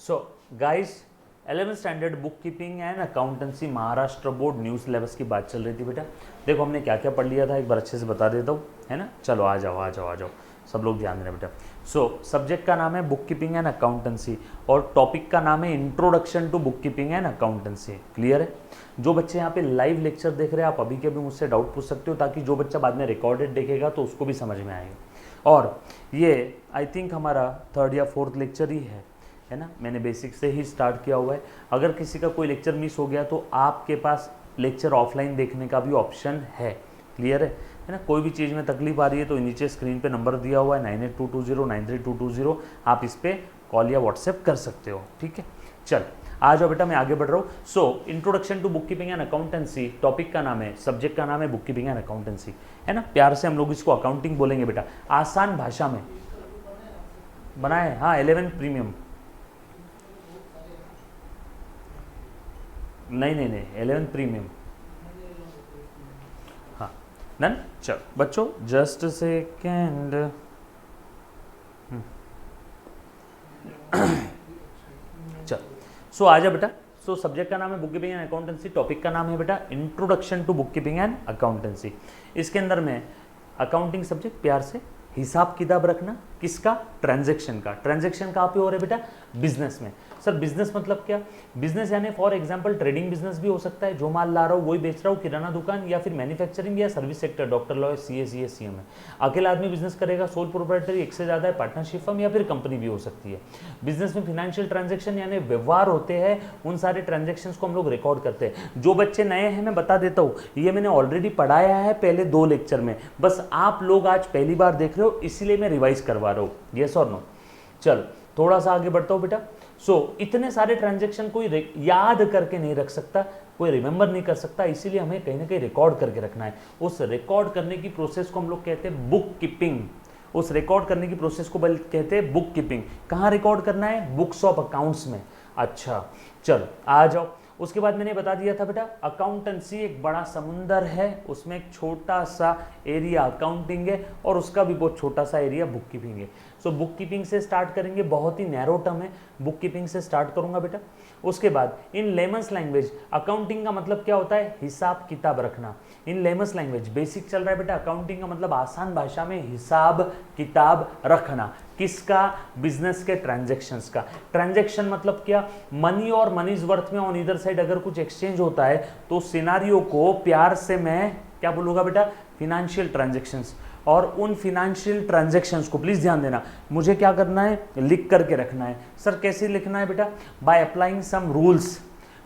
So guys 11th standard book keeping and accountancy Maharashtra board new syllabus की बात चल रही थी बेटा। देखो हमने क्या क्या पढ़ लिया था एक बार अच्छे से बता देता हूँ, है ना। चलो आ जाओ आ जाओ आ जाओ, सब लोग ध्यान देना बेटा। सो सब्जेक्ट का नाम है बुक कीपिंग एंड अकाउंटेंसी और टॉपिक का नाम है introduction to book keeping and accountancy. Clear है? जो बच्चे यहाँ पे लाइव लेक्चर देख रहे हैं आप अभी के भी मुझसे डाउट पूछ सकते हो, ताकि जो बच्चा बाद में रिकॉर्डेड देखेगा तो उसको भी समझ में आएगा। और ये आई थिंक हमारा 3rd या 4th लेक्चर ही है ना। मैंने बेसिक से ही स्टार्ट किया हुआ है। अगर किसी का कोई लेक्चर मिस हो गया तो आपके पास लेक्चर ऑफलाइन देखने का भी ऑप्शन है। क्लियर है ना। कोई भी चीज़ में तकलीफ आ रही है तो नीचे स्क्रीन पे नंबर दिया हुआ है 9822093220, आप इस पर कॉल या व्हाट्सएप कर सकते हो। ठीक है, चल आ जाओ बेटा, मैं आगे बढ़ रहा हूँ। So introduction to book keeping and accountancy, topic का नाम है, सब्जेक्ट का नाम है बुक कीपिंग एंड अकाउंटेंसी, है ना। प्यार से हम लोग इसको अकाउंटिंग बोलेंगे बेटा, आसान भाषा में बनाए। हाँ 11th प्रीमियम, नहीं 11th प्रीमियम, हाँ डन। चल बच्चों जस्ट सेकेंड, चल सो आ जा बेटा। सो सब्जेक्ट का नाम है book keeping and accountancy, topic का नाम है बेटा introduction to book keeping and accountancy. इसके अंदर में अकाउंटिंग सब्जेक्ट, प्यार से हिसाब किताब रखना, किसका? ट्रांजैक्शन का। ट्रांजैक्शन कहाँ पे हो रहा है बेटा? बिजनेस में। सर बिजनेस मतलब क्या? बिजनेस यानी फॉर एग्जांपल ट्रेडिंग बिजनेस भी हो सकता है, जो माल ला रहा हूँ वही बेच रहा हूँ, किराना दुकान, या फिर मैन्युफैक्चरिंग या service sector, doctor, lawyer, CA, CM है। अकेला आदमी बिजनेस करेगा, सोल प्रोप्राइटरी, एक से ज़्यादा है, पार्टनरशिप फर्म या फिर कंपनी भी हो सकती है। बिजनेस में फिनेंशियल ट्रांजेक्शन यानी व्यवहार होते हैं, उन सारे ट्रांजेक्शन को हम लोग रिकॉर्ड करते हैं। जो बच्चे नए हैं मैं बता देता हूँ, ये मैंने ऑलरेडी पढ़ाया है पहले 2 लेक्चर में, बस आप लोग आज पहली बार देख रहे हो इसीलिए मैं रिवाइज करवा रहा हूँ। यस और नो? चल थोड़ा सा आगे बढ़ता हूँ बेटा। सो इतने सारे ट्रांजैक्शन कोई याद करके नहीं रख सकता, कोई रिमेंबर नहीं कर सकता, इसीलिए हमें कहीं ना कहीं रिकॉर्ड करके रखना है। उस रिकॉर्ड करने की प्रोसेस को हम लोग कहते हैं बुक कीपिंग। उस रिकॉर्ड करने की प्रोसेस को कहते हैं बुक कीपिंग। कहाँ रिकॉर्ड करना है? बुक्स ऑफ अकाउंट्स में। अच्छा चल आ जाओ। उसके बाद मैंने बता दिया था बेटा अकाउंटेंसी एक बड़ा समुंदर है, उसमें एक छोटा सा एरिया अकाउंटिंग है और उसका भी बहुत छोटा सा एरिया बुक कीपिंग है। सो बुक कीपिंग से स्टार्ट करेंगे, बहुत ही नैरो टर्म है, बुक कीपिंग से स्टार्ट करूंगा बेटा। उसके बाद इन लेमन्स लैंग्वेज अकाउंटिंग का मतलब क्या होता है? हिसाब किताब रखना। इन लेमन्स लैंग्वेज बेसिक चल रहा है बेटा, अकाउंटिंग का मतलब आसान भाषा में हिसाब किताब रखना। किसका? बिजनेस के ट्रांजैक्शंस का। ट्रांजैक्शन मतलब क्या? मनी और मनीज वर्थ में ऑन ईदर साइड अगर कुछ एक्सचेंज होता है तो सिनारियो को प्यार से मैं क्या बोलूंगा बेटा? Financial transactions. और उन फिनेंशियल ट्रांजैक्शंस को प्लीज ध्यान देना, मुझे क्या करना है? लिख करके रखना है। सर कैसे लिखना है बेटा? By applying some rules,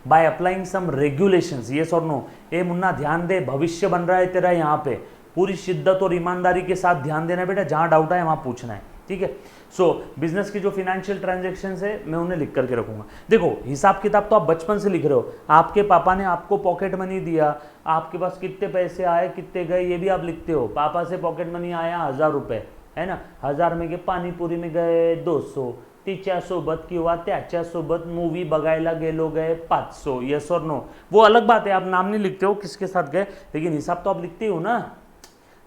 by applying some regulations. Yes और नो? ए मुन्ना ध्यान दे, भविष्य बन रहा है तेरा यहाँ पे, पूरी शिद्दत और ईमानदारी के साथ ध्यान देना बेटा, जहां डाउट है वहां पूछना है। ठीक है। सो बिजनेस की जो फिनेंशियल ट्रांजैक्शंस है मैं उन्हें लिख करके रखूंगा। देखो हिसाब किताब तो आप बचपन से लिख रहे हो, आपके पापा ने आपको पॉकेट मनी दिया, आपके पास कितने पैसे आए कितने गए ये भी आप लिखते हो। पापा से पॉकेट मनी आया 1000 रुपये, है ना, 1000 में पानी पूरी में गए 200, तिच्यासोबत किंवा त्याच्यासोबत मूवी बघायला गेलो गए 500। यस और नो? वो अलग बात है, आप नाम नहीं लिखते हो किसके साथ गए, लेकिन हिसाब तो आप लिखते हो ना।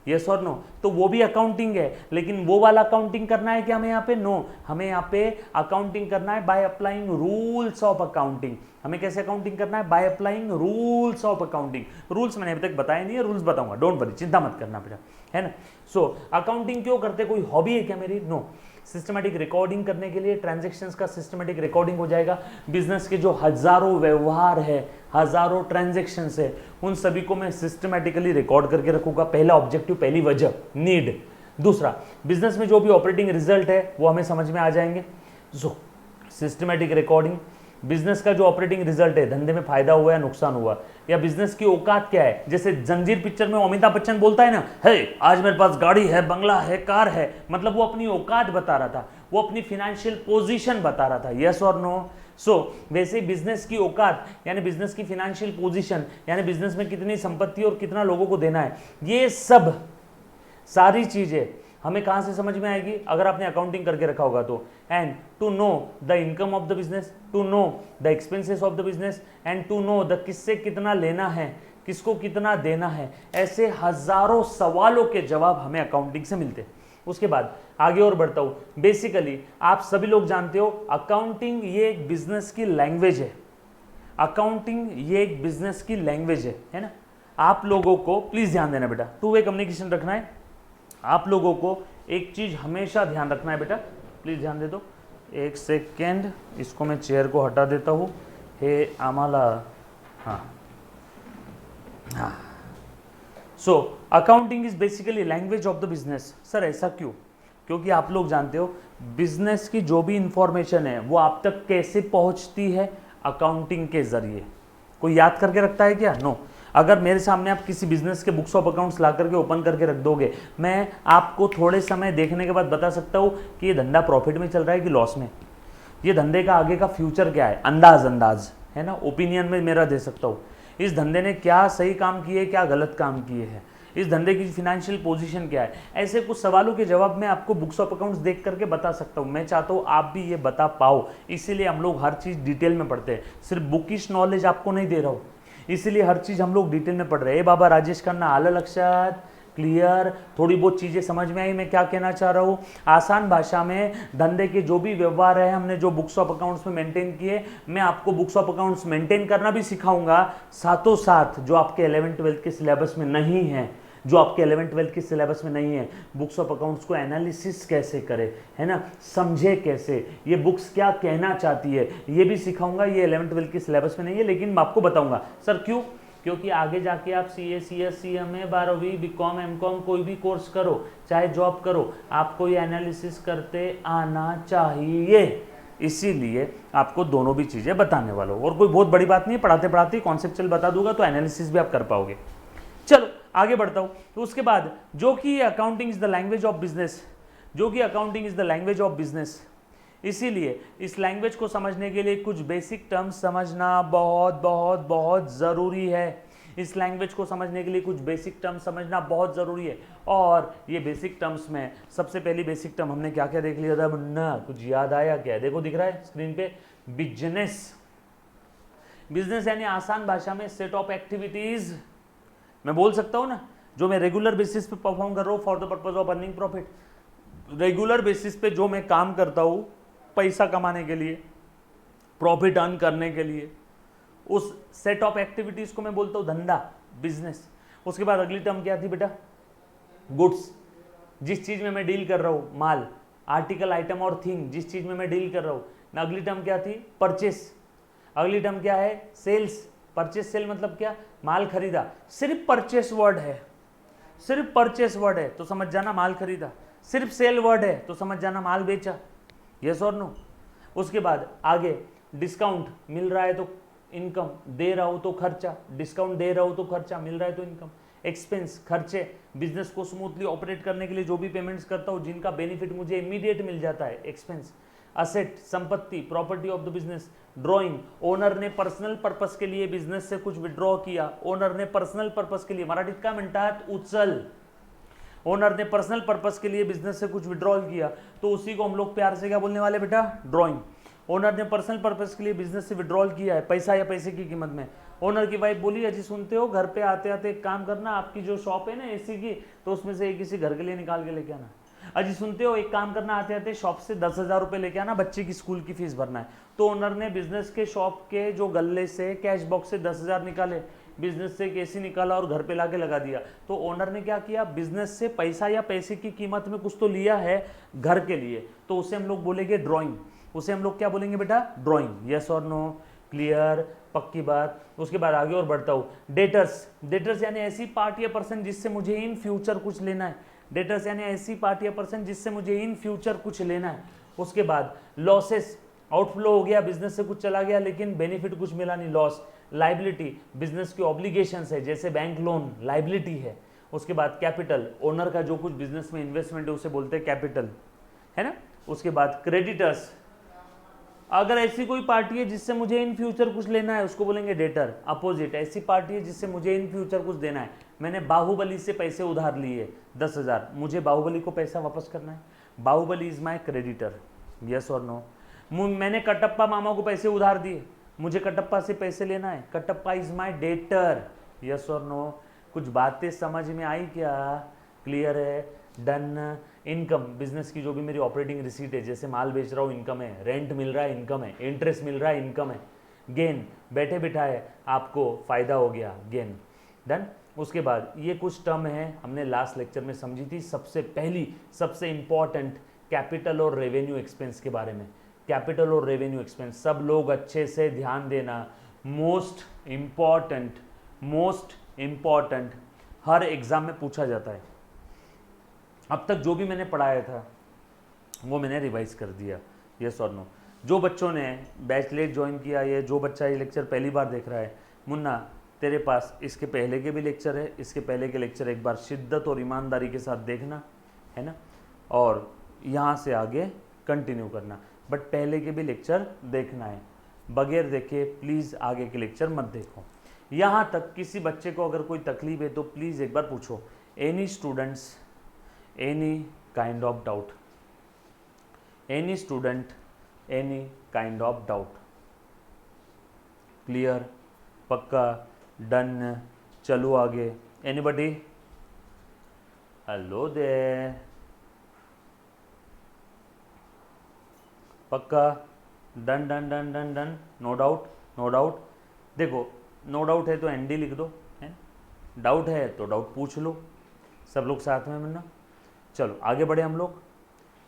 यस और नो? तो वो भी अकाउंटिंग है, लेकिन वो वाला अकाउंटिंग करना है कि हमें यहाँ पे? नो, हमें यहाँ पे अकाउंटिंग करना है by applying rules of accounting. हमें कैसे अकाउंटिंग करना है? By applying rules of accounting. Rules मैंने अभी तक बताया नहीं है, रूल्स बताऊंगा, डोंट वरी, चिंता मत करना बेटा, है ना। सो अकाउंटिंग क्यों करते? कोई हॉबी है क्या मेरी? नो, सिस्टमैटिक रिकॉर्डिंग करने के लिए ट्रांजैक्शंस का सिस्टमैटिक रिकॉर्डिंग हो जाएगा। बिजनेस के जो हजारों व्यवहार है, हजारों ट्रांजैक्शंस है, उन सभी को मैं सिस्टमैटिकली रिकॉर्ड करके रखूंगा। पहला ऑब्जेक्टिव, पहली वजह, नीड। दूसरा, बिजनेस में जो भी ऑपरेटिंग रिजल्ट है वो हमें समझ में आ जाएंगे। सो सिस्टमैटिक रिकॉर्डिंग, बिजनेस का जो ऑपरेटिंग रिजल्ट है, धंधे में फायदा हुआ या नुकसान हुआ, या बिजनेस की औकात क्या है। जैसे जंजीर पिक्चर में अमिताभ बच्चन बोलता है ना, हे आज मेरे पास गाड़ी है, बंगला है, कार है, मतलब वो अपनी औकात बता रहा था, वो अपनी फिनेंशियल पोजीशन बता रहा था। यस और नो? सो वैसे बिजनेस की औकात यानी बिजनेस की फिनेंशियल पोजीशन यानी बिजनेस में कितनी संपत्ति और कितना लोगों को देना है, ये सब सारी चीजें हमें कहां से समझ में आएगी? अगर आपने अकाउंटिंग करके रखा होगा तो। And to know the income of the business, to know the expenses of the business, and to know the किससे कितना लेना है, किसको कितना देना है, ऐसे हजारों सवालों के जवाब हमें अकाउंटिंग से मिलते हैं। उसके बाद आगे और बढ़ता हूँ। बेसिकली आप सभी लोग जानते हो अकाउंटिंग ये एक बिजनेस की लैंग्वेज है। अकाउंटिंग ये एक बिजनेस की लैंग्वेज है ना। आप लोगों को प्लीज ध्यान देना बेटा, टू वे कम्युनिकेशन रखना है। आप लोगों को एक चीज हमेशा ध्यान रखना है बेटा, प्लीज ध्यान दे दो। एक सेकेंड, इसको मैं चेयर को हटा देता हूँ। हे आम्हाला, हाँ हाँ, so accounting is basically language of the business. Sir ऐसा क्यों? क्योंकि आप लोग जानते हो बिजनेस की जो भी इंफॉर्मेशन है वो आप तक कैसे पहुंचती है, अकाउंटिंग के जरिए। कोई याद करके रखता है क्या? नो। अगर मेरे सामने आप किसी बिजनेस के बुक्स ऑफ अकाउंट्स ला करके ओपन करके रख दोगे, मैं आपको थोड़े समय देखने के बाद बता सकता हूँ कि ये धंधा प्रॉफिट में चल रहा है कि लॉस में, ये धंधे का आगे का फ्यूचर क्या है, अंदाज है ना, ओपिनियन में मेरा दे सकता हूँ। इस धंधे ने क्या सही काम किए, क्या गलत काम किए हैं, इस धंधे की फाइनेंशियल पोजीशन क्या है, ऐसे कुछ सवालों के जवाब मैं आपको बुक्स ऑफ अकाउंट्स देख करके बता सकता हूँ। मैं चाहता हूँ आप भी ये बता पाओ, इसीलिए हम लोग हर चीज़ डिटेल में पढ़ते हैं। सिर्फ बुकिश नॉलेज आपको नहीं दे रहा हूँ, इसीलिए हर चीज़ हम लोग डिटेल में पढ़ रहे हैं। बाबा राजेश खन्ना, आलं लक्षात, क्लियर, थोड़ी बहुत चीज़ें समझ में आई मैं क्या कहना चाह रहा हूँ। आसान भाषा में धंधे के जो भी व्यवहार है हमने जो बुक्स ऑफ अकाउंट्स में मेंटेन किए, मैं आपको बुक्स ऑफ अकाउंट्स मेंटेन करना भी सिखाऊंगा, साथों साथ जो आपके 11th-12th के सिलेबस में नहीं है, जो आपके 11th-12th के सिलेबस में नहीं है, बुक्स ऑफ अकाउंट्स को एनालिसिस कैसे करे, है ना, समझे कैसे, ये बुक्स क्या कहना चाहती है, ये भी सिखाऊंगा। ये 11th-12th के सिलेबस में नहीं है, लेकिन मैं आपको बताऊंगा। सर क्यों? क्योंकि आगे जाके आप CA, CS, CMA, 12वीं, BCom, MCom कोई भी कोर्स करो, चाहे जॉब करो, आपको ये एनालिसिस करते आना चाहिए। इसीलिए आपको दोनों भी चीज़ें बताने वाला हूँ, और कोई बहुत बड़ी बात नहीं है, पढ़ाते पढ़ाते कॉन्सेप्चुअल बता दूंगा तो एनालिसिस भी आप कर पाओगे। चलो आगे बढ़ता हूँ। तो उसके बाद जो कि accounting is the language of business, जो कि accounting is the language of business, इसीलिए इस लैंग्वेज को समझने के लिए कुछ बेसिक टर्म्स समझना बहुत बहुत बहुत ज़रूरी है। इस लैंग्वेज को समझने के लिए कुछ बेसिक टर्म्स समझना बहुत ज़रूरी है। और ये बेसिक टर्म्स में सबसे पहली बेसिक टर्म हमने क्या क्या देख लिया था मुन्ना, कुछ याद आया क्या? देखो दिख रहा है स्क्रीन पे, बिजनेस। बिजनेस यानी आसान भाषा में सेट ऑफ एक्टिविटीज, मैं बोल सकता हूँ ना, जो मैं रेगुलर बेसिस पे परफॉर्म कर रहा हूँ for the purpose of earning profit. Regular basis पे जो मैं काम करता हूँ पैसा कमाने के लिए, प्रॉफिट अर्न करने के लिए, उस सेट ऑफ एक्टिविटीज को मैं बोलता हूँ धंधा, बिजनेस। उसके बाद अगली टर्म क्या थी बेटा? गुड्स। जिस चीज में मैं डील कर रहा हूँ, माल, आर्टिकल, आइटम और थिंग, जिस चीज में मैं डील कर रहा हूँ। अगली टर्म क्या थी? परचेस। अगली टर्म क्या है? सेल्स। परचेस सेल मतलब क्या? माल खरीदा। सिर्फ परचेस वर्ड है, सिर्फ परचेस वर्ड है तो समझ जाना माल खरीदा। सिर्फ सेल वर्ड है तो समझ जाना माल बेचा। यस और नो? उसके बाद आगे डिस्काउंट, मिल रहा है तो इनकम, दे रहा हूं तो खर्चा, डिस्काउंट दे रहा हूं तो खर्चा, मिल रहा है तो इनकम। एक्सपेंस, खर्चे, बिजनेस को स्मूथली ऑपरेट करने के लिए जो भी पेमेंट्स करता हूं जिनका बेनिफिट मुझे इमीडिएट मिल जाता है, एक्सपेंस। असेट, संपत्ति, property of the business. Drawing, owner ने पर्सनल पर्पस के लिए बिजनेस से कुछ विड्रॉ किया, ओनर ने पर्सनल पर्पस के लिए, मराठीत काय म्हणतात उचल, ओनर ने पर्सनल पर्पस के लिए बिजनेस से कुछ विड्रॉल किया तो उसी को हम लोग प्यार से क्या बोलने वाले बेटा? ड्रॉइंग। ओनर ने पर्सनल पर्पस के लिए बिजनेस से विड्रॉल किया है, पैसा या पैसे की कीमत में। ओनर की वाइफ बोली, अजी सुनते हो, घर पे आते आते एक काम करना, आपकी जो शॉप है ना एसी की, तो उसमें से किसी घर के लिए निकाल के लेके आना। अजी सुनते हो, एक काम करना, आते आते शॉप से 10,000 रुपये लेके आना, बच्चे की स्कूल की फीस भरना है। तो ओनर ने बिजनेस के शॉप के जो गल्ले से कैश बॉक्स से 10,000 निकाले, बिजनेस से एक एसी निकाला और घर पे लाके लगा दिया। तो ओनर ने क्या किया? बिजनेस से पैसा या पैसे की कीमत में कुछ तो लिया है घर के लिए, तो उसे हम लोग बोलेंगे ड्रॉइंग। उसे हम लोग क्या बोलेंगे बेटा? ड्रॉइंग। यस और नो? क्लियर? पक्की बात? उसके बाद आगे और बढ़ता हूँ। डेटर्स, डेटर्स यानी ऐसी पार्टी या पर्सन जिससे मुझे इन फ्यूचर कुछ लेना है। डेटर्स यानी ऐसी पार्टी या पर्सन जिससे मुझे इन फ्यूचर कुछ लेना है। उसके बाद लॉसेस, आउटफ्लो हो गया, बिजनेस से कुछ चला गया लेकिन बेनिफिट कुछ मिला नहीं, लॉस। लाइबिलिटी, बिजनेस की ऑब्लिगेशंस है, जैसे बैंक लोन लाइबिलिटी है। उसके बाद कैपिटल, ओनर का जो कुछ बिजनेस में इन्वेस्टमेंट है उसे बोलते हैं कैपिटल, है ना। उसके बाद क्रेडिटर्स, अगर ऐसी कोई पार्टी है जिससे मुझे इन फ्यूचर कुछ लेना है उसको बोलेंगे डेटर। अपोजिट, ऐसी पार्टी है जिससे मुझे इन फ्यूचर कुछ देना है, मैंने बाहुबली से पैसे उधार लिए 10,000, मुझे बाहुबली को पैसा वापस करना है, Baahubali is my creditor. Yes और नो? मैंने कटप्पा मामा को पैसे उधार दिए, मुझे कटप्पा से पैसे लेना है, Kattappa is my debtor. Yes और नो? कुछ बातें समझ में आई क्या? क्लियर है? डन? इनकम, बिजनेस की जो भी मेरी ऑपरेटिंग रिसीट है, जैसे माल बेच रहा हूँ इनकम है, रेंट मिल रहा है इनकम है, इंटरेस्ट मिल रहा है इनकम है, गेन बैठे बिठाए आपको फायदा हो गया गेन, डन। उसके बाद ये कुछ टर्म है हमने लास्ट लेक्चर में समझी थी, सबसे पहली सबसे इंपॉर्टेंट कैपिटल और रेवेन्यू एक्सपेंस के बारे में। कैपिटल और रेवेन्यू एक्सपेंस सब लोग अच्छे से ध्यान देना, मोस्ट इंपॉर्टेंट हर एग्जाम में पूछा जाता है। अब तक जो भी मैंने पढ़ाया था वो मैंने रिवाइज कर दिया, यस और नो। जो बच्चों ने बैच लेट ज्वाइन किया, ये जो बच्चा ये लेक्चर पहली बार देख रहा है, मुन्ना तेरे पास इसके पहले के भी लेक्चर है, इसके पहले के लेक्चर एक बार शिद्दत और ईमानदारी के साथ देखना है ना, और यहाँ से आगे कंटिन्यू करना, बट पहले के भी लेक्चर देखना है, बगैर देखे प्लीज़ आगे के लेक्चर मत देखो। यहाँ तक किसी बच्चे को अगर कोई तकलीफ है तो प्लीज़ एक बार पूछो, any students any kind of doubt, any student any kind of doubt, clear, पक्का, डन, चलो आगे, एनीबडी, हेलो देयर, पक्का, done done done done done, no doubt no doubt. देखो नो डाउट है तो एनडी लिख दो, है, डाउट है तो डाउट पूछ लो, सब लोग साथ में मिलना। चलो आगे बढ़े हम लोग,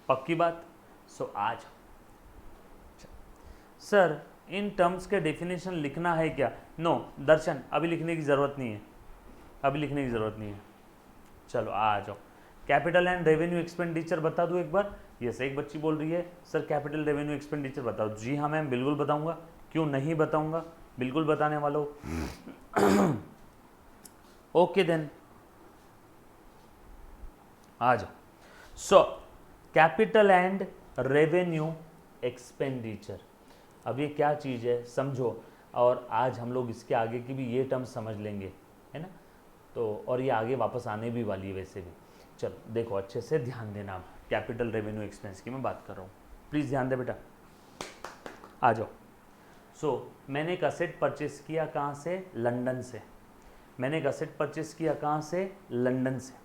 पक्की बात। सो आज सर इन टर्म्स के डेफिनेशन लिखना है क्या? नो दर्शन, अभी लिखने की ज़रूरत नहीं है, अभी लिखने की ज़रूरत नहीं है। चलो आ जाओ, कैपिटल एंड रेवेन्यू एक्सपेंडिचर बता दूँ एक बार। यस, एक बच्ची बोल रही है सर कैपिटल रेवेन्यू एक्सपेंडिचर बताओ। जी हाँ मैम, बिल्कुल बताऊंगा, क्यों नहीं बताऊंगा, बिल्कुल बताने वाला हूँ। ओके देन आ जाओ। So capital and revenue expenditure, अब ये क्या चीज़ है समझो, और आज हम लोग इसके आगे की भी ये टर्म समझ लेंगे, है ना, तो और ये आगे वापस आने भी वाली है वैसे भी। चलो देखो अच्छे से ध्यान देना, आप कैपिटल रेवेन्यू एक्सपेंस की मैं बात कर रहा हूँ, प्लीज़ ध्यान दे बेटा, आ जाओ। सो मैंने एक असेट परचेस किया कहाँ से? लंदन से। मैंने एक असेट परचेस किया कहाँ से? लंदन से।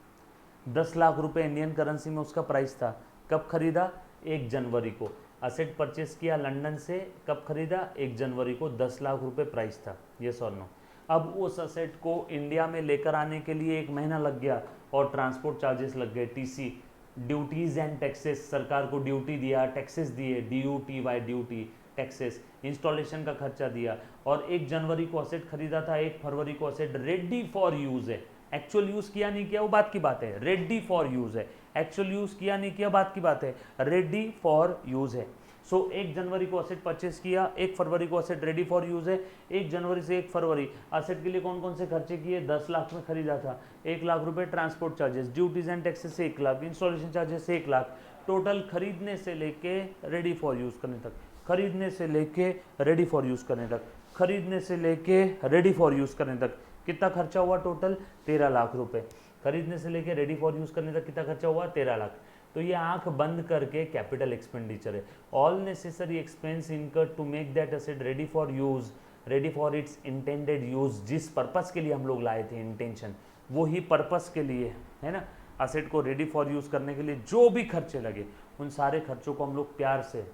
10 लाख रुपए इंडियन करेंसी में उसका प्राइस था। कब खरीदा? 1 जनवरी को। असेट परचेस किया लंदन से, कब खरीदा? 1 जनवरी को, 10 लाख रुपए प्राइस था, यस और नो। अब उस असेट को इंडिया में लेकर आने के लिए 1 महीना लग गया और ट्रांसपोर्ट चार्जेस लग गए, टीसी, ड्यूटीज़ एंड टैक्सेस, सरकार को ड्यूटी दिया, टैक्सेस दिए, DUTY ड्यूटी, टैक्सेस, इंस्टॉलेशन का खर्चा दिया, और 1 जनवरी को असेट खरीदा था, 1 फरवरी को असेट रेडी फॉर यूज़ है। एक्चुअल यूज़ किया नहीं किया वो बात की बात है, रेडी फॉर यूज़ है। एक्चुअल यूज़ किया नहीं किया बात की बात है, रेडी फॉर यूज़ है। सो 1 जनवरी को असेट परचेस किया, 1 फरवरी को असेट रेडी फॉर यूज़ है। 1 जनवरी से 1 फरवरी असेट के लिए कौन कौन से खर्चे किए? 10 लाख में खरीदा था, 1 लाख रुपए transport charges, duties and taxes से 1 लाख, इंस्टॉलेशन चार्जेस से 1 लाख, टोटल खरीदने से लेके रेडी फॉर यूज़ करने तक, खरीदने से लेके रेडी फॉर यूज़ करने तक, खरीदने से लेके रेडी फॉर यूज़ करने तक कितना खर्चा हुआ? टोटल 13 लाख रुपए। खरीदने से लेके रेडी फॉर यूज़ करने तक कितना खर्चा हुआ? 13 लाख। तो ये आंख बंद करके कैपिटल एक्सपेंडिचर है। All necessary expense incur to make that asset ready for use, ready for its intended use, जिस पर्पस के लिए हम लोग लाए थे, इंटेंशन वो ही पर्पस के लिए है ना। असेट को रेडी फॉर यूज करने के लिए जो भी खर्चे लगे उन सारे खर्चों को हम लोग प्यार से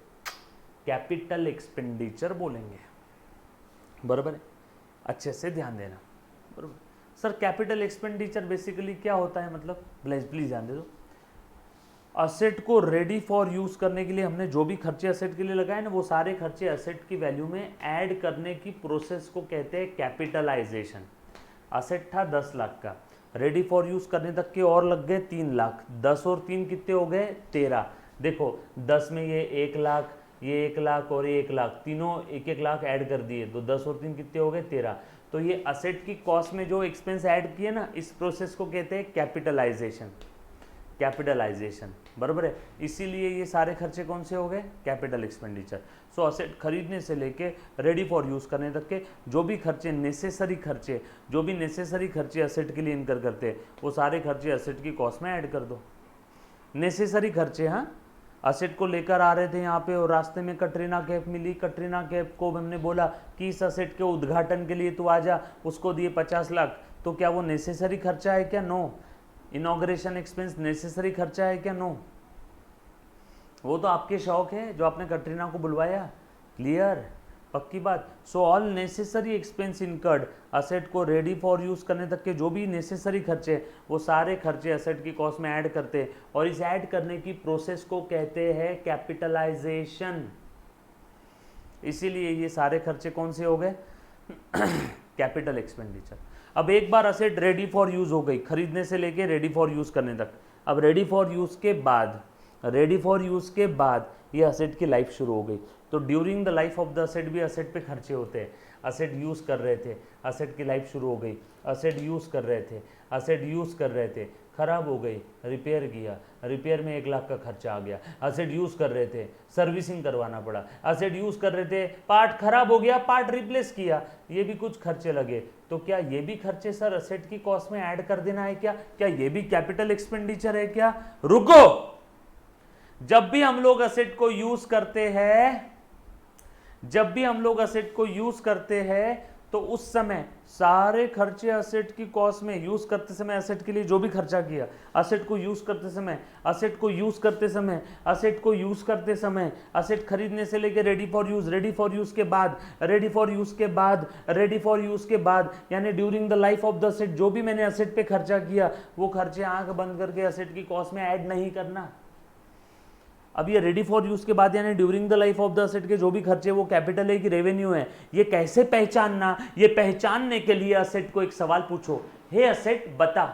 कैपिटल एक्सपेंडिचर बोलेंगे, बराबर है, अच्छे से ध्यान देना, बराबर। सर कैपिटल एक्सपेंडिचर बेसिकली क्या होता है, मतलब प्लीज ध्यान दे दो। असेट को रेडी फॉर यूज करने के लिए हमने जो भी खर्चे असेट के लिए लगाए ना, वो सारे खर्चे असेट की वैल्यू में ऐड करने की प्रोसेस को कहते हैं कैपिटलाइजेशन। असेट था 10 लाख का, रेडी फॉर यूज करने तक के और लग गए 3 लाख, 10 और 3 कितने हो गए? 13। देखो 10 में ये 1 लाख, ये 1 लाख और ये 1 लाख, तीनों 1-1 लाख ऐड कर दिए, तो 10 और 3 कितने हो गए? 13। तो ये असेट की कॉस्ट में जो एक्सपेंस ऐड किए ना, इस प्रोसेस को कहते हैं कैपिटलाइजेशन, कैपिटलाइजेशन, बराबर है। इसीलिए ये सारे खर्चे कौन से हो गए? Capital expenditure. सो असेट खरीदने से लेके रेडी फॉर यूज करने तक के जो भी खर्चे नेसेसरी खर्चे, जो भी नेसेसरी खर्चे असेट के लिए इनकर करते हैं, वो सारे खर्चे असेट की कॉस्ट में ऐड कर दो। नेसेसरी खर्चे, हाँ, असेट को लेकर आ रहे थे यहाँ पे और रास्ते में कटरीना कैफ मिली, कटरीना कैफ को हमने बोला कि इस असेट के उद्घाटन के लिए तू आ जा, उसको दिए 50 लाख, तो क्या वो नेसेसरी खर्चा है क्या? नो। इनॉग्रेशन एक्सपेंस नेसेसरी खर्चा है क्या? नो, वो तो आपके शौक है जो आपने कटरीना को बुलवाया। क्लियर, पक्की बात। So all necessary expense incurred, asset को रेडी फॉर यूज करने तक के जो भी नेसेसरी खर्चे, वो सारे खर्चे असेट की कॉस्ट में ऐड करते हैं, और इस ऐड करने की प्रोसेस को कहते हैं कैपिटलाइजेशन। इसीलिए ये सारे खर्चे कौन से हो गए? Capital expenditure. अब एक बार असेट रेडी फॉर यूज हो गई, खरीदने से लेके रेडी फॉर यूज करने तक। अब रेडी फॉर यूज के बाद ये असेट की लाइफ शुरू हो गई। तो during the life of the asset भी असेट पे खर्चे होते हैं। असेट यूज कर रहे थे, असेट की लाइफ शुरू हो गई, असेट यूज कर रहे थे, खराब हो गई, रिपेयर किया, रिपेयर में 1 लाख का खर्चा आ गया। असेट यूज कर रहे थे, सर्विसिंग करवाना पड़ा। असेट यूज कर रहे थे, पार्ट खराब हो गया, पार्ट रिप्लेस किया, ये भी कुछ खर्चे लगे। तो क्या ये भी खर्चे सर असेट की कॉस्ट में ऐड कर देना है क्या? क्या ये भी कैपिटल एक्सपेंडिचर है क्या? रुको, जब भी हम लोग असेट को यूज करते हैं तो उस समय सारे खर्चे असेट की कॉस्ट में, यूज करते समय असेट के लिए जो भी खर्चा किया, असेट को यूज करते समय, असेट खरीदने से लेकर रेडी फॉर यूज के बाद यानी during the life of the asset जो भी मैंने असेट पे खर्चा किया, वो खर्चे आंख बंद करके असेट की कॉस्ट में ऐड नहीं करना। अब ये रेडी फॉर यूज के बाद यानी during the life of the asset के जो भी खर्चे, वो कैपिटल है कि रेवेन्यू है, ये कैसे पहचानना? ये पहचानने के लिए असेट को एक सवाल पूछो, हे असेट बता,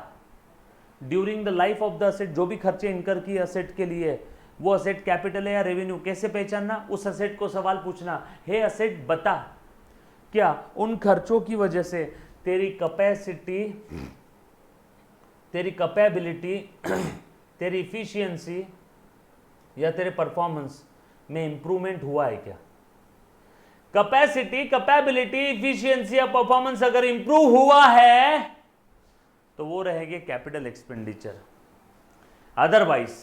during the life of the asset जो भी खर्चे इनकर किए असेट के लिए, वो असेट कैपिटल है या रेवेन्यू? कैसे पहचानना? उस असेट को सवाल पूछना, हे असेट बता, क्या उन खर्चों की वजह से तेरी कैपेसिटी, तेरी कैपेबिलिटी, तेरी इफिशियंसी या तेरे परफॉर्मेंस में इंप्रूवमेंट हुआ है क्या? कैपेसिटी, कैपेबिलिटी, इफिशियंसी या परफॉर्मेंस अगर इंप्रूव हुआ है तो वो रहेंगे कैपिटल एक्सपेंडिचर, अदरवाइज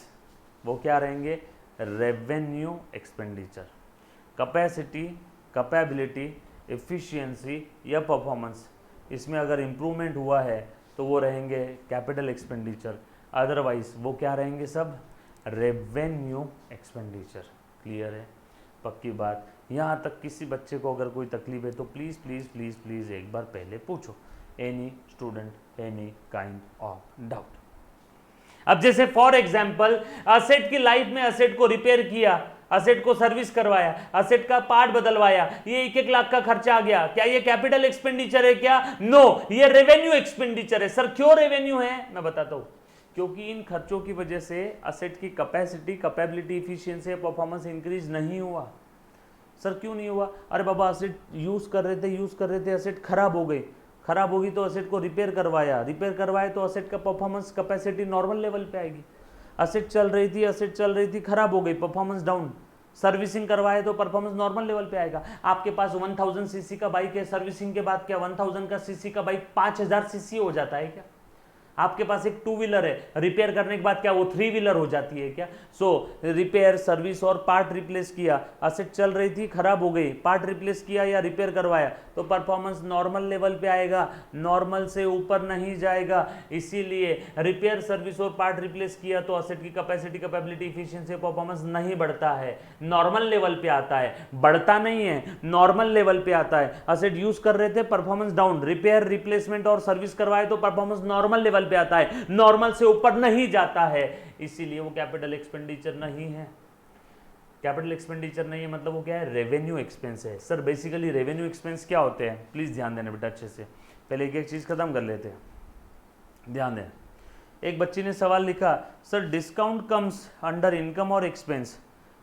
वो क्या रहेंगे? Revenue expenditure. Capacity, capability, efficiency या परफॉर्मेंस, इसमें अगर इंप्रूवमेंट हुआ है तो वो रहेंगे कैपिटल एक्सपेंडिचर, अदरवाइज वो क्या रहेंगे? सब रेवेन्यू एक्सपेंडिचर। क्लियर है, पक्की बात। यहाँ तक किसी बच्चे को अगर कोई तकलीफ है तो प्लीज़ प्लीज़ प्लीज़ प्लीज़ एक बार पहले पूछो, any student any kind of doubt. अब जैसे फॉर एग्जाम्पल असेट की लाइफ में असेट को रिपेयर किया, असेट को सर्विस करवाया, असेट का पार्ट बदलवाया, ये 1-1 लाख का खर्चा आ गया, क्या ये कैपिटल एक्सपेंडिचर है क्या? नो, ये रेवेन्यू एक्सपेंडिचर है। सर क्यों रेवेन्यू है? मैं बताता हूँ। क्योंकि इन खर्चों की वजह से असेट की capacity, capability, efficiency, performance increase नहीं हुआ। सर क्यों नहीं हुआ? अरे बाबा असेट यूज कर रहे थे, असेट खराब हो गई तो असेट को रिपेयर करवाया तो असेट का परफॉर्मेंस, कैपेसिटी नॉर्मल लेवल पे आएगी। असेट चल रही थी, खराब हो गई, परफॉर्मेंस डाउन। सर्विसिंग करवाए तो परफॉर्मेंस नॉर्मल लेवल पे आएगा। आपके पास 1000 सीसी का बाइक है, सर्विसिंग के बाद क्या 1000 का सीसी का बाइक 5000 सीसी हो जाता है क्या? आपके पास एक 2 व्हीलर है, रिपेयर करने के बाद क्या वो 3 व्हीलर हो जाती है क्या? सो रिपेयर, सर्विस और पार्ट रिप्लेस किया, असेट चल रही थी, खराब हो गई, पार्ट रिप्लेस किया या रिपेयर करवाया तो परफॉर्मेंस नॉर्मल लेवल पे आएगा, नॉर्मल से ऊपर नहीं जाएगा। इसीलिए रिपेयर, सर्विस और पार्ट रिप्लेस किया तो असेट की कैपेसिटी, कैपेबिलिटी, इफिशियंसी, परफॉर्मेंस नहीं बढ़ता है, नॉर्मल लेवल पे आता है, बढ़ता नहीं है, नॉर्मल लेवल पे आता है। असेट यूज कर रहे थे, परफॉर्मेंस डाउन, रिपेयर, रिप्लेसमेंट और सर्विस करवाए तो परफॉर्मेंस नॉर्मल लेवल पे आता है, नॉर्मल से ऊपर नहीं जाता है, इसीलिए वो कैपिटल एक्सपेंडिचर नहीं है। कैपिटल एक्सपेंडिचर नहीं है मतलब वो क्या है? रेवेन्यू एक्सपेंस है। सर बेसिकली रेवेन्यू एक्सपेंस क्या होते हैं? प्लीज ध्यान देना बेटा अच्छे से, पहले एक चीज खत्म कर लेते हैं, ध्यान दें। एक बच्ची ने सवाल लिखा, sir discount comes under income और एक्सपेंस।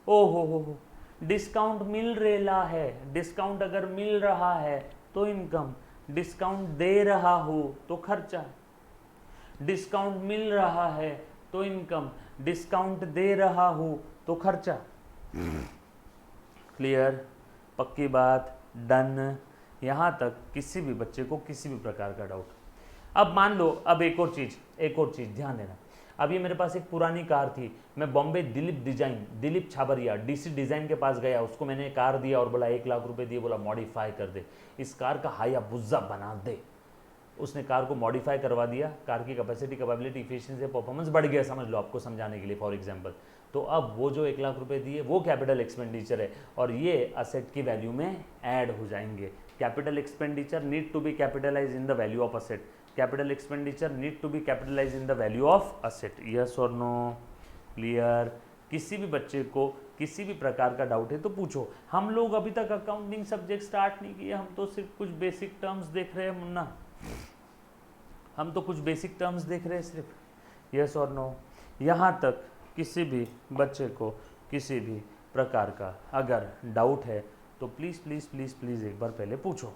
ओ हो, डिस्काउंट मिल रहा है, डिस्काउंट अगर मिल रहा है तो इनकम, डिस्काउंट दे रहा हो तो खर्चा, डिस्काउंट मिल रहा है तो इनकम, डिस्काउंट दे रहा हो तो खर्चा। क्लियर, पक्की बात, डन। यहां तक किसी भी बच्चे को किसी भी प्रकार का डाउट? अब मान लो, अब एक और चीज ध्यान देना। अब ये मेरे पास एक पुरानी कार थी, मैं बॉम्बे दिलीप छाबरिया डीसी डिजाइन के पास गया, उसको मैंने कार दिया और बोला 1 लाख रुपए दिए, बोला मॉडिफाई कर दे, इस कार का हायाबुज़ा बना दे। उसने कार को मॉडिफाई करवा दिया, कार की कैपेसिटी, कैपेबिलिटी, इफिशिएंसी, परफॉर्मेंस बढ़ गया, समझ लो आपको समझाने के लिए फॉर एग्जांपल। तो अब वो जो 1 लाख रुपए दिए वो कैपिटल एक्सपेंडिचर है और ये असेट की वैल्यू में ऐड हो जाएंगे। Capital expenditure need to be capitalise in the value of asset, capital expenditure need to be capitalise in the value of asset. Yes और नो? क्लियर? किसी भी बच्चे को किसी भी प्रकार का डाउट है तो पूछो। हम लोग अभी तक अकाउंटिंग सब्जेक्ट स्टार्ट नहीं किए, हम तो सिर्फ कुछ बेसिक टर्म्स देख रहे हैं मुन्ना, हम तो कुछ बेसिक टर्म्स देख रहे हैं सिर्फ। यस और नो? यहाँ तक किसी भी बच्चे को किसी भी प्रकार का अगर डाउट है तो प्लीज़ प्लीज़ प्लीज़ प्लीज़ एक बार पहले पूछो।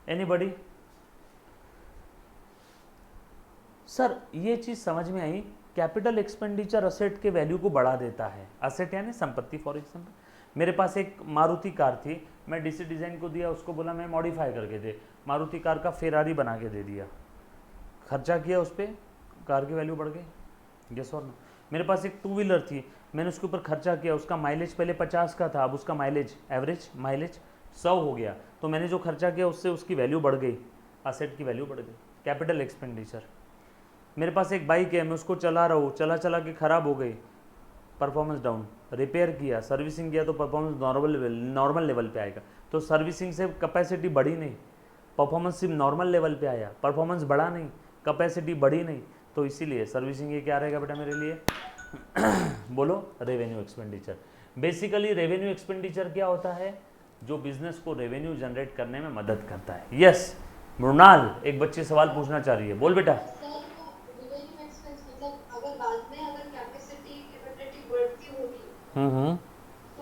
एनीबडी? सर ये चीज़ समझ में आई, कैपिटल एक्सपेंडिचर असेट के वैल्यू को बढ़ा देता है। असेट यानी संपत्ति। फॉर एग्जाम्पल मेरे पास एक मारुति कार थी, मैं डीसी डिज़ाइन को दिया, उसको बोला मैं मॉडिफाई करके दे, मारुति कार का फेरारी बना के दे दिया, खर्चा किया उस पर, कार की वैल्यू बढ़ गई। यस और नो? मेरे पास एक 2 व्हीलर थी, मैंने उसके ऊपर खर्चा किया, उसका माइलेज पहले 50 का था, अब उसका माइलेज एवरेज माइलेज 100 हो गया, तो मैंने जो खर्चा किया उससे उसकी वैल्यू बढ़ गई, असेट की वैल्यू बढ़ गई, कैपिटल एक्सपेंडिचर। मेरे पास एक बाइक है, मैं उसको चला रहा हूँ, चला चला के ख़राब हो गई, परफॉर्मेंस डाउन, रिपेयर किया, सर्विसिंग किया तो परफॉर्मेंस नॉर्मल लेवल पे आएगा। तो सर्विसिंग से कैपेसिटी बढ़ी नहीं, परफॉर्मेंस सिर्फ नॉर्मल लेवल पे आया, परफॉर्मेंस बढ़ा नहीं, कैपेसिटी बढ़ी नहीं, तो इसीलिए सर्विसिंग ये क्या रहेगा बेटा मेरे लिए? बोलो, revenue expenditure. Basically revenue expenditure क्या होता है? जो बिजनेस को रेवेन्यू जनरेट करने में मदद करता है। यस मृणाल, एक बच्ची सवाल पूछना चाह रही है, बोल बेटा। तो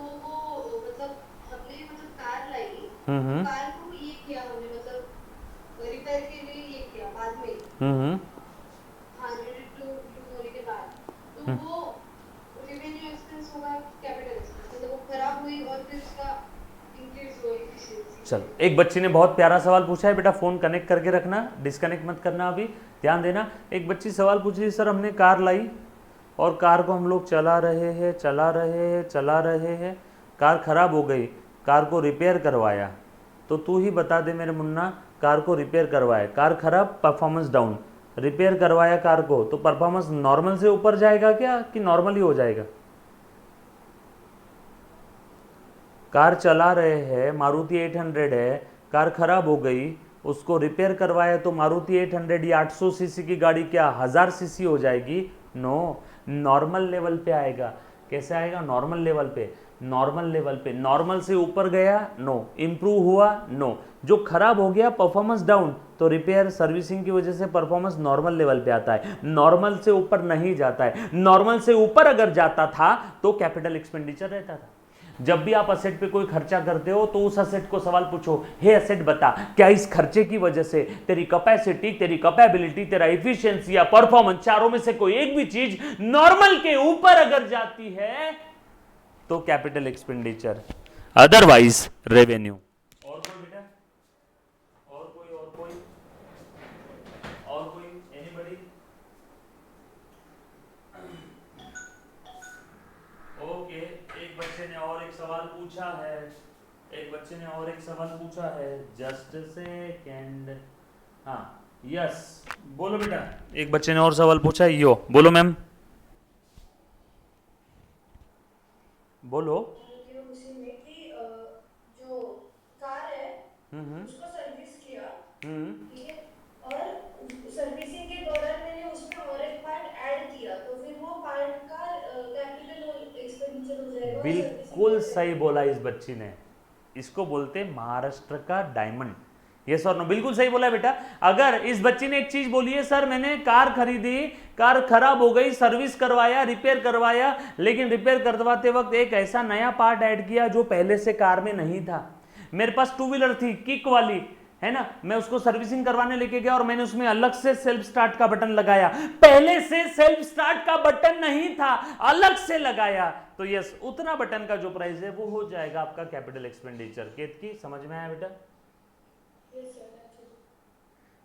वो मतलब हमने कार लाई, कार को ये किया हमने, मतलब रिपेयर के लिए ये किया बाद में, हाँ रेडी टू होने के बाद, तो वो रेवेन्यू एक्सपेंस होगा, कैपिटल एक्सपेंस, मतलब वो खराब हुई और फिर उसका इंक्रीज हुआ एफिशिएंसी। चल, एक बच्ची ने बहुत प्यारा सवाल पूछा है बेटा, फोन कनेक्ट करके रखना, डिस्कनेक्ट मत करना, अभी ध्यान देना। एक बच्ची सवाल पूछ रही है, सर हमने कार लाई और कार को हम लोग चला रहे हैं, कार खराब हो गई, कार को रिपेयर करवाया, तो तू ही बता दे मेरे मुन्ना, कार को रिपेयर करवाया, कार खराब, परफॉर्मेंस डाउन, रिपेयर करवाया कार को, तो परफॉर्मेंस नॉर्मल से ऊपर जाएगा क्या कि नॉर्मल ही हो जाएगा? कार चला रहे हैं, मारुति 800 है, कार खराब हो गई, उसको रिपेयर करवाया तो मारुति 800 या 800 सीसी की गाड़ी क्या 1000 सीसी हो जाएगी? नो, नॉर्मल लेवल पे आएगा। कैसे आएगा? नॉर्मल लेवल पे, नॉर्मल लेवल पे। नॉर्मल से ऊपर गया? नो। इम्प्रूव हुआ? नो। जो खराब हो गया, परफॉर्मेंस डाउन, तो रिपेयर सर्विसिंग की वजह से परफॉर्मेंस नॉर्मल लेवल पे आता है, नॉर्मल से ऊपर नहीं जाता है। नॉर्मल से ऊपर अगर जाता था तो कैपिटल एक्सपेंडिचर रहता था। जब भी आप असेट पे कोई खर्चा करते हो तो उस असेट को सवाल पूछो, हे असेट बता, क्या इस खर्चे की वजह से तेरी कैपेसिटी, तेरी कैपेबिलिटी, तेरा इफिशिएंसी या परफॉर्मेंस, चारों में से कोई एक भी चीज नॉर्मल के ऊपर अगर जाती है तो कैपिटल एक्सपेंडिचर, अदरवाइज रेवेन्यू। और कोई बेटा? और कोई एनीबॉडी? ओके, एक बच्चे ने और एक सवाल पूछा है, जस्ट सेकेंड। हाँ यस, बोलो बेटा, एक बच्चे ने और सवाल पूछा है, यो बोलो मैम, बोलो। जो कार है उसको सर्विस किया, ठीक है, और सर्विसिंग के दौरान मैंने उसमें और एक पार्ट ऐड किया, तो फिर वो पार्ट का कैपिटल एक्सपेंडिचर हो जाएगा। बिल्कुल सही बोला इस बच्ची ने, इसको बोलते महाराष्ट्र का डायमंड। यस और नो? बिल्कुल सही बोला बेटा। अगर इस बच्ची ने एक चीज बोली है, सर मैंने कार खरीदी, कार खराब हो गई, सर्विस करवाया, रिपेयर करवाया, लेकिन रिपेयर करवाते वक्त एक ऐसा नया पार्ट ऐड किया जो पहले से कार में नहीं था। मेरे पास 2 व्हीलर थी किक वाली, है ना, मैं उसको सर्विसिंग करवाने लेके गया और मैंने उसमें अलग से सेल्फ स्टार्ट का बटन लगाया, पहले से सेल्फ स्टार्ट का बटन नहीं था, अलग से लगाया, तो यस उतना बटन का जो प्राइस है वो हो जाएगा आपका कैपिटल एक्सपेंडिचर। केतकी समझ में आया बेटा?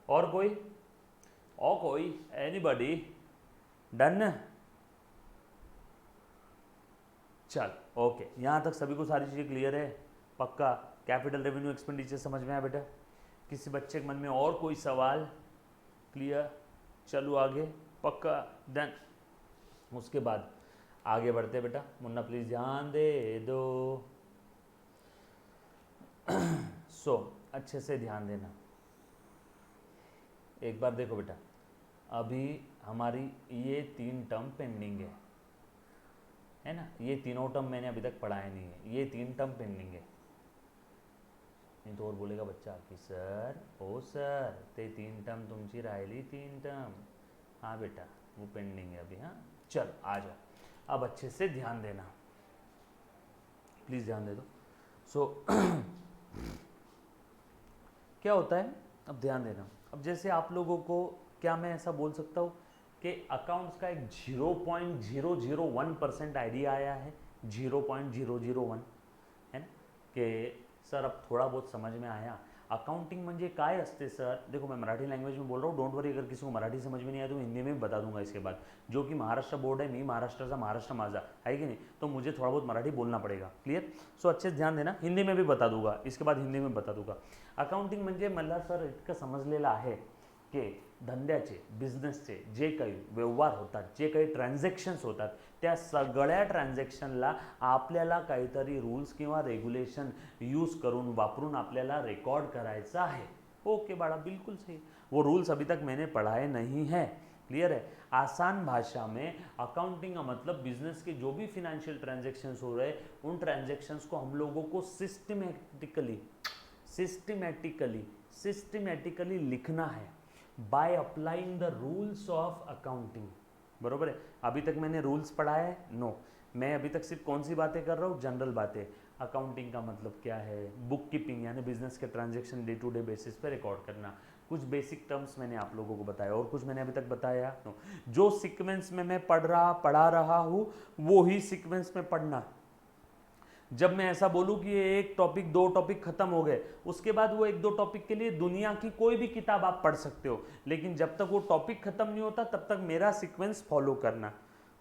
और कोई एनीबॉडी? डन? चल ओके, यहां तक सभी को सारी चीजें क्लियर है? पक्का कैपिटल रेवेन्यू एक्सपेंडिचर समझ में आया बेटा? किसी बच्चे के मन में और कोई सवाल? क्लियर? चलो आगे, पक्का? डन। उसके बाद आगे बढ़ते बेटा। मुन्ना प्लीज ध्यान दे दो। अच्छे से ध्यान देना। एक बार देखो बेटा, अभी हमारी ये 3 टर्म पेंडिंग है ना? ये तीनों टर्म मैंने अभी तक पढ़ाए नहीं है, ये 3 टर्म पेंडिंग है। नहीं तो और बोलेगा बच्चा कि सर ओ सर ते 3 टर्म तुमची राहिली 3 टर्म। हाँ बेटा वो पेंडिंग है अभी। हाँ चल आ जा, अब अच्छे से ध्यान देना, प्लीज़ ध्यान दे दो। क्या होता है, अब ध्यान देना। अब जैसे आप लोगों को, क्या मैं ऐसा बोल सकता हूँ कि अकाउंट्स का एक 0.001% आइडिया आया है, 0.001, है ना? कि सर अब थोड़ा बहुत समझ में आया। अकाउंटिंग म्हणजे काय असते सर? देखो मैं मराठी लैंग्वेज में बोल रहा हूँ, डोंट वरी, अगर किसी को मराठी समझ में नहीं आया तो हिंदी में बता दूंगा इसके बाद। जो कि महाराष्ट्र बोर्ड है, मी महाराष्ट्र महाराष्ट्र माझा है कि नहीं, तो मुझे थोड़ा बहुत मराठी बोलना पड़ेगा। क्लियर? सो अच्छे से ध्यान देना, हिंदी में भी बता दूंगा, इसके बाद हिंदी में बता दूंगा। अकाउंटिंग म्हणजे मला सर इतकं समजलेलं आहे की धंद्याचे, बिझनेसचे जे काही व्यवहार होतात, जे काही ट्रान्झॅक्शन्स होतात, त्या सगळ्या ट्रान्झॅक्शनला आपल्याला काहीतरी रूल्स किंवा रेग्युलेशन यूज करून, वापरून आपल्याला रेकॉर्ड करायचा आहे। ओके बाड़ा, बिल्कुल सही। वो रूल्स अभी तक मैंने पढ़ाए नहीं है। क्लियर है? आसान भाषा में अकाउंटिंग का मतलब बिजनेस के जो भी फिनेंशियल ट्रांजैक्शंस हो रहे हैं, उन ट्रांजैक्शंस को हम लोगों को सिस्टमैटिकली लिखना है by applying the rules of accounting. बरोबर है? अभी तक मैंने रूल्स पढ़ा है? नो। मैं अभी तक सिर्फ कौन सी बातें कर रहा हूँ? जनरल बातें। अकाउंटिंग का मतलब क्या है, बुक कीपिंग यानी बिजनेस के transaction day to day basis पे रिकॉर्ड करना। कुछ बेसिक टर्म्स मैंने आप लोगों को बताया, और कुछ मैंने अभी तक बताया? नो। जो सीक्वेंस में मैं पढ़ा रहा हूँ वो ही सीक्वेंस में पढ़ना। जब मैं ऐसा बोलूं कि ये 1 टॉपिक 2 टॉपिक खत्म हो गए, उसके बाद वो 1-2 टॉपिक के लिए दुनिया की कोई भी किताब आप पढ़ सकते हो, लेकिन जब तक वो टॉपिक खत्म नहीं होता तब तक मेरा सीक्वेंस फॉलो करना,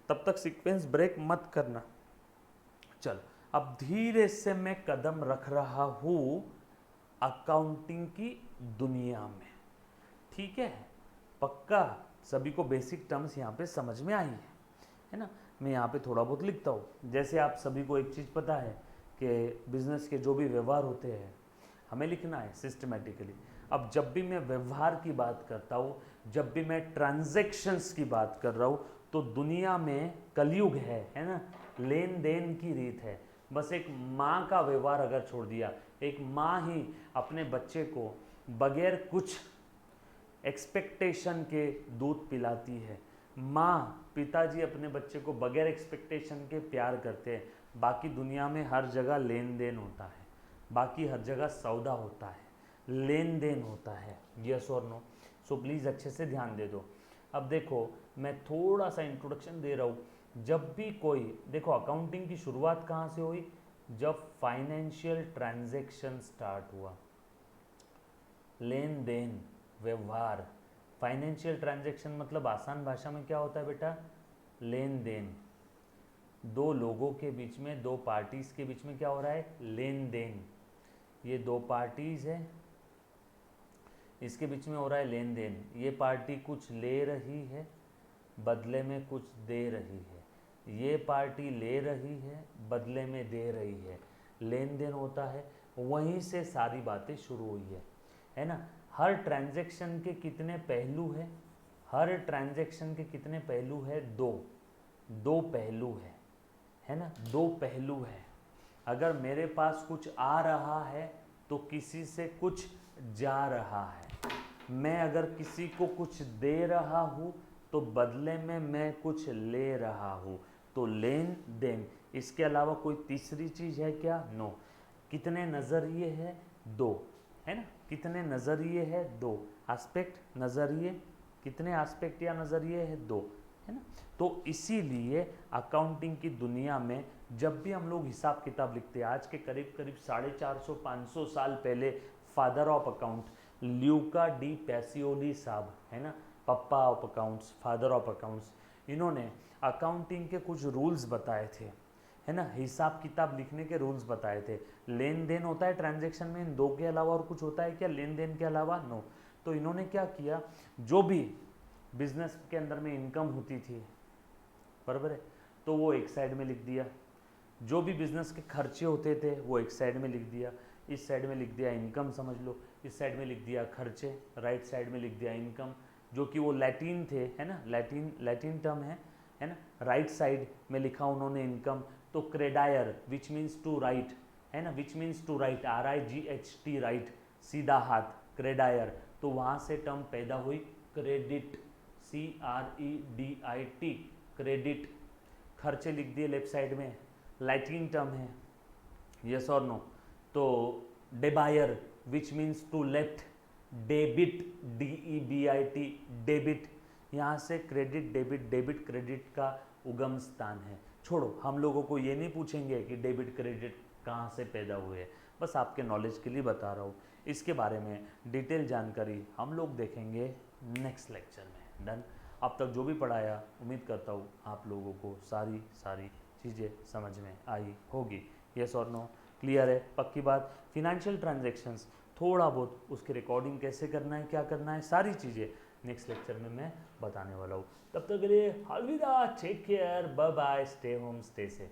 तब तक सीक्वेंस ब्रेक मत करना। चल अब धीरे से मैं कदम रख रहा हूं अकाउंटिंग की दुनिया में। ठीक है? पक्का सभी को बेसिक टर्म्स यहाँ पे समझ में आई है ना? मैं यहाँ पे थोड़ा बहुत लिखता हूँ। जैसे आप सभी को एक चीज़ पता है कि बिजनेस के जो भी व्यवहार होते हैं हमें लिखना है सिस्टमेटिकली। अब जब भी मैं व्यवहार की बात करता हूँ, जब भी मैं ट्रांजैक्शंस की बात कर रहा हूँ, तो दुनिया में कलयुग है ना? लेन देन की रीत है। बस एक माँ का व्यवहार अगर छोड़ दिया, एक माँ ही अपने बच्चे को बगैर कुछ एक्सपेक्टेशन के दूध पिलाती है। माँ, पिताजी अपने बच्चे को बगैर एक्सपेक्टेशन के प्यार करते हैं। बाकी दुनिया में हर जगह लेन देन होता है, बाकी हर जगह सौदा होता है, लेन देन होता है। यस और नो? सो प्लीज़ अच्छे से ध्यान दे दो। अब देखो मैं थोड़ा सा इंट्रोडक्शन दे रहा हूँ। जब भी कोई, देखो अकाउंटिंग की शुरुआत कहाँ से हुई? जब फाइनेंशियल ट्रांजैक्शन स्टार्ट हुआ, लेन देन, व्यवहार। फाइनेंशियल ट्रांजैक्शन मतलब आसान भाषा में क्या होता है बेटा? लेन देन। 2 लोगों के बीच में, 2 पार्टीज़ के बीच में क्या हो रहा है? लेन देन। ये 2 पार्टीज़ है, इसके बीच में हो रहा है लेन देन। ये पार्टी कुछ ले रही है, बदले में कुछ दे रही है। ये पार्टी ले रही है, बदले में दे रही है। लेन देन होता है, वहीं से सारी बातें शुरू हुई है ना? हर ट्रांजैक्शन के कितने पहलू हैं? हर ट्रांजैक्शन के कितने पहलू है? 2 पहलू है ना? 2 पहलू है। अगर मेरे पास कुछ आ रहा है तो किसी से कुछ जा रहा है। मैं अगर किसी को कुछ दे रहा हूँ तो बदले में मैं कुछ ले रहा हूँ, तो लेन देन। इसके अलावा कोई तीसरी चीज़ है क्या? नो। कितने नज़रिए हैं? 2, है ना? कितने नज़रिए हैं? 2 एस्पेक्ट, नज़रिए। कितने एस्पेक्ट या नज़रिए हैं? 2, है ना? तो इसीलिए अकाउंटिंग की दुनिया में जब भी हम लोग हिसाब किताब लिखते हैं, आज के करीब 450-500 साल पहले father of account Luca de Pacioli साहब, है ना, papa of accounts, father of accounts, इन्होंने अकाउंटिंग के कुछ रूल्स बताए थे, है ना, हिसाब किताब लिखने के रूल्स बताए थे। लेन देन होता है ट्रांजैक्शन में, इन दो के अलावा और कुछ होता है क्या लेन देन के अलावा? नो। तो इन्होंने क्या किया, जो भी बिजनेस के अंदर में इनकम होती थी, बराबर है, तो वो एक साइड में लिख दिया। जो भी बिजनेस के खर्चे होते थे वो एक साइड में लिख दिया। इस साइड में लिख दिया इनकम समझ लो, इस साइड में लिख दिया खर्चे, राइट साइड में लिख दिया इनकम, जो कि वो लैटिन थे, है ना, लैटिन टर्म है ना। राइट साइड में लिखा उन्होंने इनकम, तो क्रेडायर विच मीन्स टू राइट, है ना, which means to write, RIGHT right, सीधा हाथ, क्रेडायर। तो वहाँ से टर्म पैदा हुई क्रेडिट, CREDIT, क्रेडिट। खर्चे लिख दिए लेफ्ट साइड में, लैटिन टर्म है, यस और नो। तो डेबायर which means to left, debit, DEBIT, debit. यहाँ से क्रेडिट डेबिट, डेबिट क्रेडिट का उगम स्थान है। छोड़ो, हम लोगों को ये नहीं पूछेंगे कि डेबिट क्रेडिट कहाँ से पैदा हुए, बस आपके नॉलेज के लिए बता रहा हूँ। इसके बारे में डिटेल जानकारी हम लोग देखेंगे नेक्स्ट लेक्चर में। डन। अब तक जो भी पढ़ाया, उम्मीद करता हूँ आप लोगों को सारी चीज़ें समझ में आई होगी। यस और नो, क्लियर है, पक्की बात। फिनेंशियल ट्रांजैक्शंस थोड़ा बहुत उसकी रिकॉर्डिंग कैसे करना है, क्या करना है, सारी चीज़ें नेक्स्ट लेक्चर में मैं बताने वाला हूँ। तब तक के लिए अलविदा, take care, bye bye, stay home, stay safe.